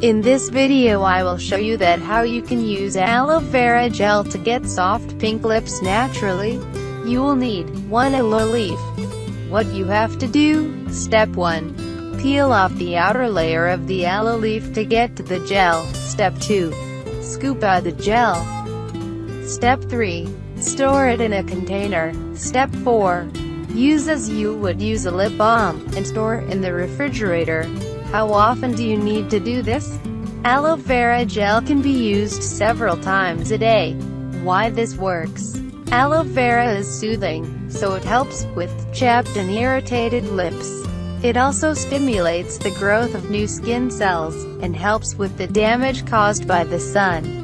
In this video I will show you that how you can use aloe vera gel to get soft pink lips naturally. You will need 1 aloe leaf. What you have to do: Step 1. Peel off the outer layer of the aloe leaf to get to the gel. Step 2. Scoop out the gel. Step 3. Store it in a container. Step 4. Use as you would use a lip balm, and store in the refrigerator. How often do you need to do this? Aloe vera gel can be used several times a day. Why this works? Aloe vera is soothing, so it helps with chapped and irritated lips. It also stimulates the growth of new skin cells, and helps with the damage caused by the sun.